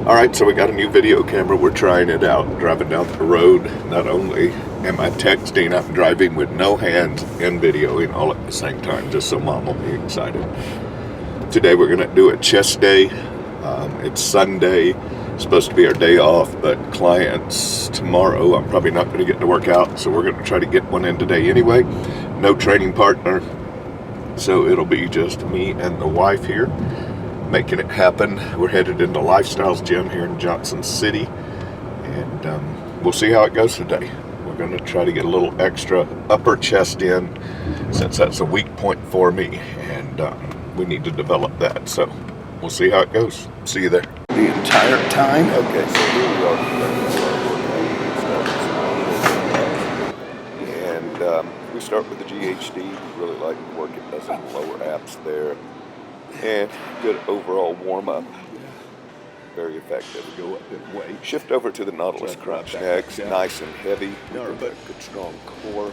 Alright, so we got a new video camera. We're trying it out, driving down the road. Not only am I texting, I'm driving with no hands and videoing all at the same time, just so Mom will be excited. Today we're going to do a chest day. It's Sunday. It's supposed to be our day off, but clients tomorrow, I'm probably not going to get to work out, so we're going to try to get one in today anyway. No training partner, so it'll be just me and the wife here, making it happen. We're headed into Lifestyles Gym here in Johnson City, and we'll see how it goes today. We're going to try to get a little extra upper chest in, since that's a weak point for me, and we need to develop that. So we'll see how it goes. See you there. The entire time? Okay, so here we are. And we start with the GHD. We really like the work it does in the lower abs there. And good overall warm-up. Very effective. Go up in weight. Shift over to the Nautilus Crunch next. Nice and heavy. Good strong core.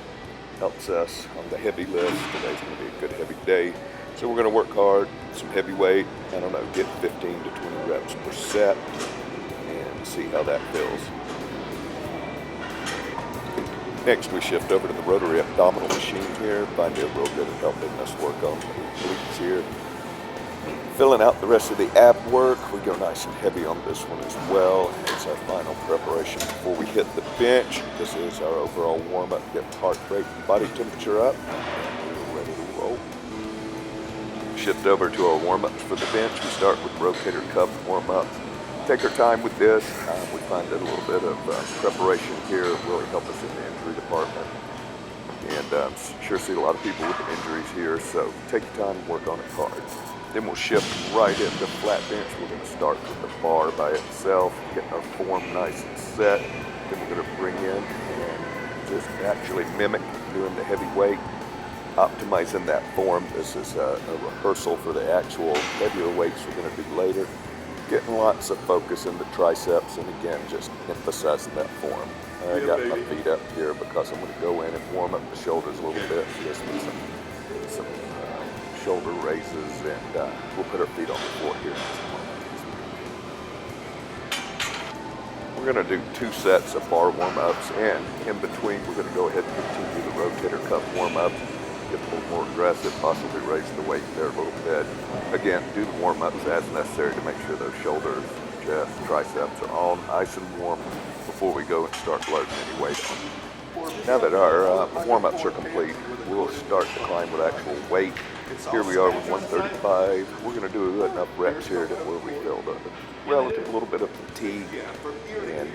Helps us on the heavy lift. Today's going to be a good heavy day. So we're going to work hard, some heavy weight. I don't know, get 15 to 20 reps per set and see how that feels. Next, we shift over to the rotary abdominal machine here. Find it real good at helping us work on the glutes here. Filling out the rest of the ab work. We go nice and heavy on this one as well. It's our final preparation before we hit the bench. This is our overall warm-up. Get heart rate and body temperature up. And we're ready to roll. Shift over to our warm-ups for the bench. We start with rotator cuff warm-up. Take our time with this. We find that a little bit of preparation here really help us in the injury department. And sure see a lot of people with injuries here, so take your time and work on it hard. Then we'll shift right into flat bench. We're going to start with the bar by itself, getting our form nice and set. Then we're going to bring in and just actually mimic doing the heavy weight, optimizing that form. This is a rehearsal for the actual heavier weights we're going to do later. Getting lots of focus in the triceps, and again, just emphasizing that form. I got my feet up here because I'm going to go in and warm up the shoulders a little bit. Just some shoulder raises, and we'll put our feet on the floor here. We're going to do 2 sets of bar warm-ups, and in between we're going to go ahead and continue the rotator cuff warm-up. Get a little more aggressive, possibly raise the weight there a little bit. Again, do the warm-ups as necessary to make sure those shoulders, chest, triceps are all nice and warm before we go and start loading any weight on. Now that our warm-ups are complete, we'll start to climb with actual weight. Here we are with 135. We're going to do enough reps here to where we feel the relative little bit of fatigue, and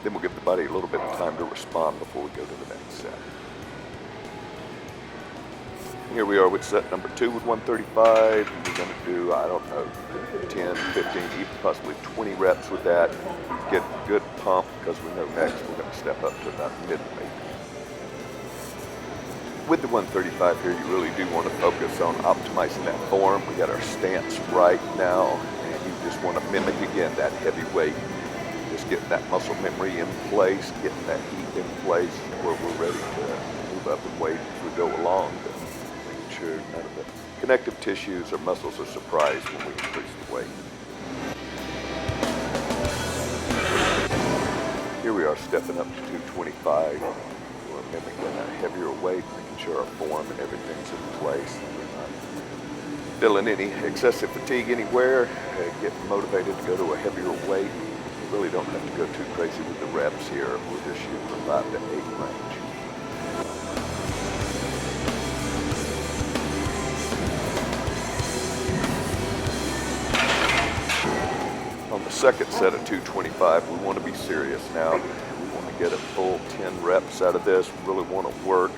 then we'll give the body a little bit of time to respond before we go to the next set. Here we are with set number 2 with 135. We're going to do, I don't know, 10, 15, even possibly 20 reps with that. Get a good pump, because we know next we're going to step up to about mid-weight. With the 135 here, you really do want to focus on optimizing that form. We got our stance right now, and you just want to mimic again that heavy weight. Just getting that muscle memory in place, getting that heat in place where we're ready to move up in weight as we go along. Making sure none of the connective tissues or muscles are surprised when we increase the weight. Here we are stepping up to 225. We're mimicking a heavier weight, making sure our form and everything's in place. We're not feeling any excessive fatigue anywhere. Getting motivated to go to a heavier weight. We really don't have to go too crazy with the reps here. We're just shooting for 5 to 8 range. On the second set of 225, we want to be serious now. We want to get a full 10 reps out of this. We really want to work.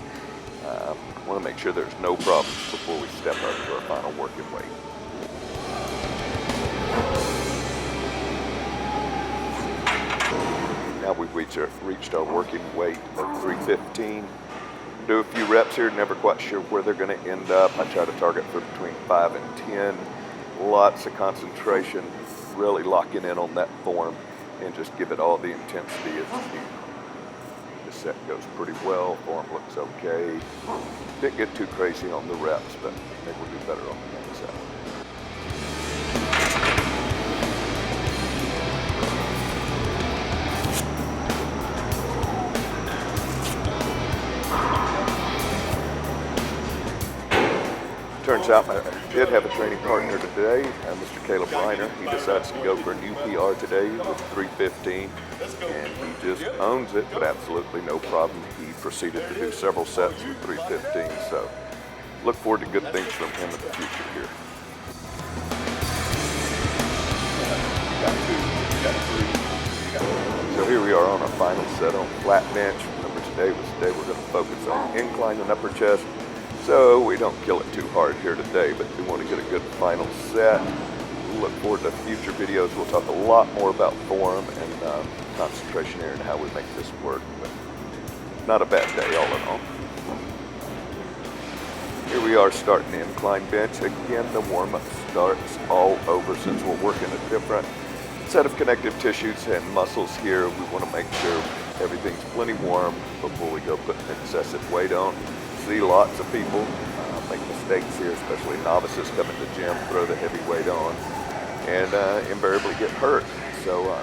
We want to make sure there's no problems before we step up to our final working weight. Now we've reached our working weight of 315. Do a few reps here, never quite sure where they're going to end up. I try to target for between 5 and 10. Lots of concentration, really locking in on that form. and just give it all the intensity as you need. The set goes pretty well, form looks okay. Didn't get too crazy on the reps, but I think we'll do better on the next set. Turns out I did have a training partner today, Mr. Caleb Reiner. He decides to go for a new PR today with 315, and he just owns it, but absolutely no problem. He proceeded to do several sets with 315, so look forward to good things from him in the future here. So here we are on our final set on flat bench. Remember, today was the day we're going to focus on incline and upper chest. So we don't kill it too hard here today, but we want to get a good final set. We'll look forward to future videos. We'll talk a lot more about form and concentration here and how we make this work. But not a bad day all in all. Here we are starting the incline bench. Again, the warm-up starts all over since we're working a different set of connective tissues and muscles here. We want to make sure everything's plenty warm before we go put excessive weight on. See lots of people make mistakes here, especially novices come in the gym, throw the heavy weight on, and invariably get hurt. So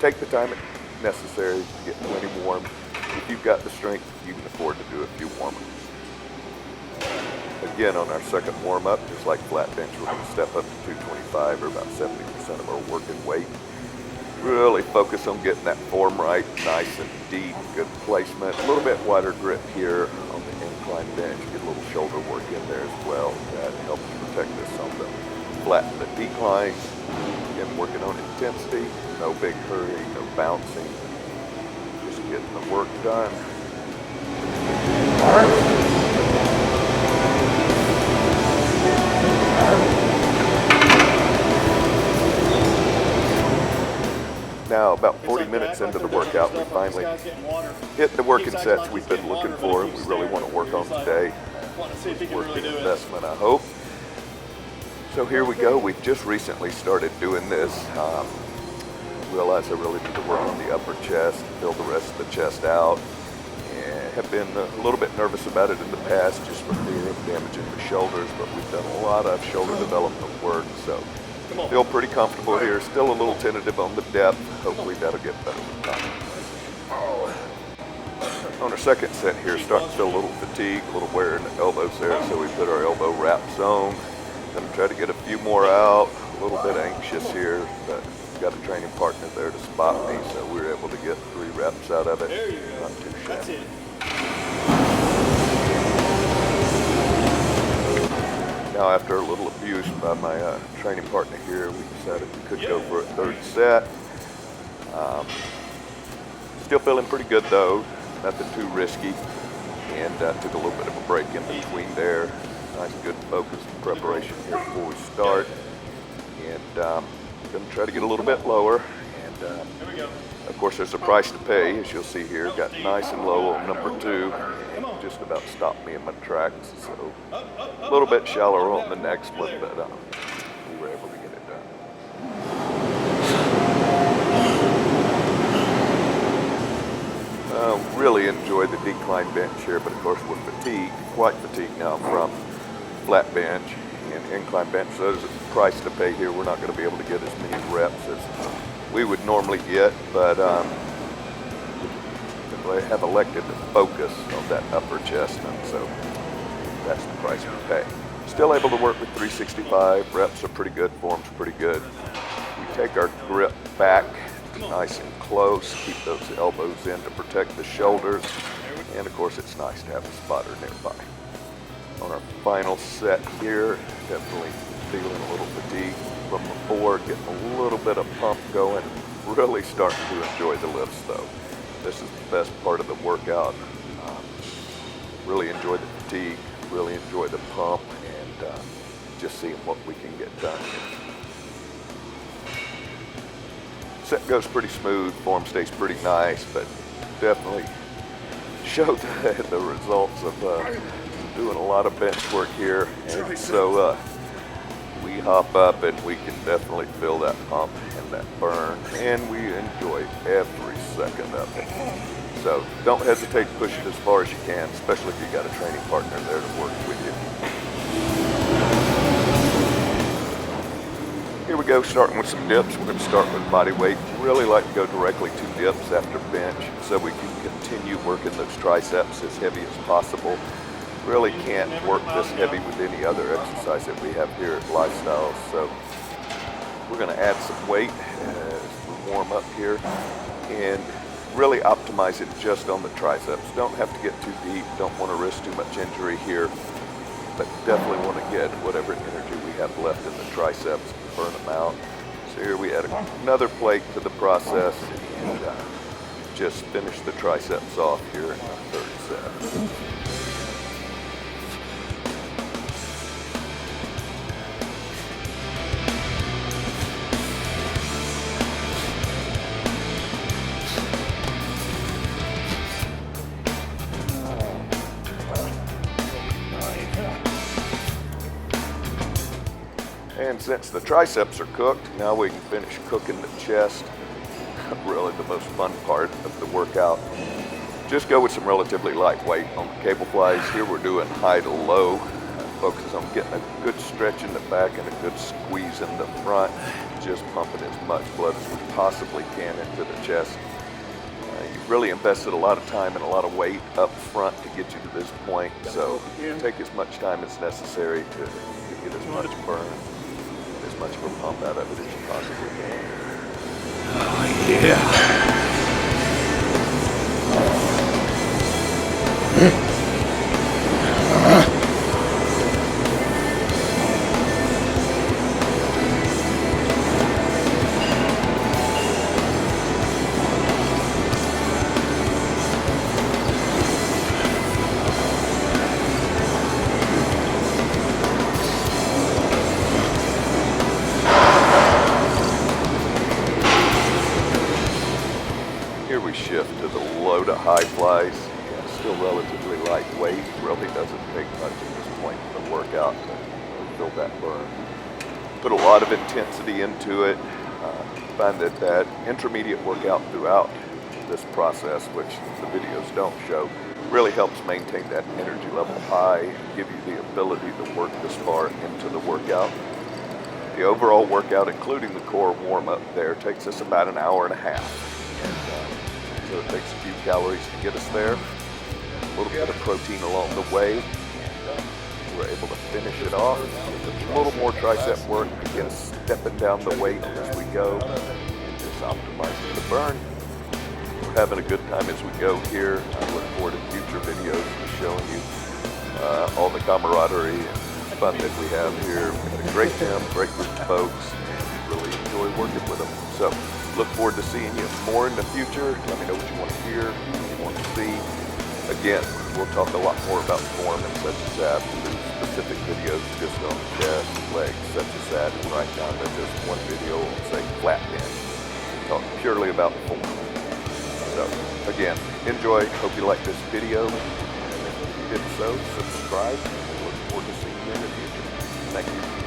take the time necessary to get plenty warm. If you've got the strength, you can afford to do a few warm-ups. Again, on our second warm-up, just like flat bench, we're going to step up to 225, or about 70% of our working weight. Really focus on getting that form right, nice and deep, good placement, a little bit wider grip here on the incline bench, get a little shoulder work in there as well. That helps protect us on the flat and the decline. Again, working on intensity, no big hurry, no bouncing, just getting the work done. Now, about 40 minutes into the workout, we finally hit the working sets we've been looking for and we really want to work on today. Working investment, I hope. So here we go. We've just recently started doing this. Realized I really need to work on the upper chest, fill the rest of the chest out. And have been a little bit nervous about it in the past just for fear of damaging the shoulders, but we've done a lot of shoulder development work, so feel pretty comfortable here. Still a little tentative on the depth. Hopefully that'll get better with time. On our second set here, starting to feel a little fatigue, a little wear in the elbows there, so we put our elbow wraps on. Gonna try to get a few more out. A little bit anxious here, but got a training partner there to spot me, so we were able to get 3 reps out of it. Not too shabby. Now, after a little abuse by my training partner here, we decided we could go for a third set. Still feeling pretty good though, nothing too risky, and took a little bit of a break in between there. Nice good focused preparation here before we start, and going to try to get a little bit lower, and of course there's a price to pay, as you'll see here. Got nice and low on number 2, and just about stopped me in my tracks, so a little bit shallower on the next one, but we were able to get it done. Really enjoyed the decline bench here, but of course we're fatigued, quite fatigued now from flat bench and incline bench, so there's a price to pay here. We're not going to be able to get as many reps as we would normally get, but I have elected to focus on that upper chest, and so that's the price we pay. Still able to work with 365, reps are pretty good, form's pretty good. We take our grip back nice and close, keep those elbows in to protect the shoulders, and of course it's nice to have a spotter nearby. On our final set here, definitely feeling a little fatigue from before, getting a little bit of pump going, really starting to enjoy the lifts though. This is the best part of the workout. Really enjoy the fatigue, really enjoy the pump, and just seeing what we can get done here. Set goes pretty smooth, form stays pretty nice, but definitely showed the results of doing a lot of bench work here, and so we hop up and we can definitely feel that pump and find that burn, and we enjoy every second of it. So don't hesitate to push it as far as you can, especially if you got a training partner there to work with you. Here we go, starting with some dips. We're going to start with body weight. Really like to go directly to dips after bench so we can continue working those triceps as heavy as possible. Really can't work this heavy with any other exercise that we have here at Lifestyles. So we're going to add some weight as we warm up here and really optimize it just on the triceps. Don't have to get too deep, don't want to risk too much injury here, but definitely want to get whatever energy we have left in the triceps and burn them out. So here we add another plate to the process and just finish the triceps off here in our third set. And since the triceps are cooked, now we can finish cooking the chest. Really the most fun part of the workout. Just go with some relatively light weight on the cable flies. Here we're doing high to low. Focus on getting a good stretch in the back and a good squeeze in the front. Just pumping as much blood as we possibly can into the chest. You've really invested a lot of time and a lot of weight up front to get you to this point. So take as much time as necessary to get as much burn, as much of a pump out of it as you possibly can. Oh, yeah. Here we shift to the low to high flies. Yeah, still relatively lightweight. Really doesn't take much at this point in the workout to feel that burn. Put a lot of intensity into it. Find that intermediate workout throughout this process, which the videos don't show, really helps maintain that energy level high and give you the ability to work this far into the workout. The overall workout, including the core warm-up there, takes us about an hour and a half. So it takes a few calories to get us there, a little bit of protein along the way, and we're able to finish it off with a little more tricep work to get us stepping down the weight as we go, and just optimizing the burn. We're having a good time as we go here. I look forward to future videos of showing you all the camaraderie and fun that we have here. We've got a great gym, great group of folks, and really enjoy working with them. So look forward to seeing you more in the future. Let me know what you want to hear, what you want to see. Again, we'll talk a lot more about form and such as that. We'll do specific videos just on chest, legs, such as that. And right now there's just one video on, say, flat bench. Talk purely about form. So again, enjoy. Hope you like this video. And if you did so, subscribe. And we look forward to seeing you in the future. Thank you.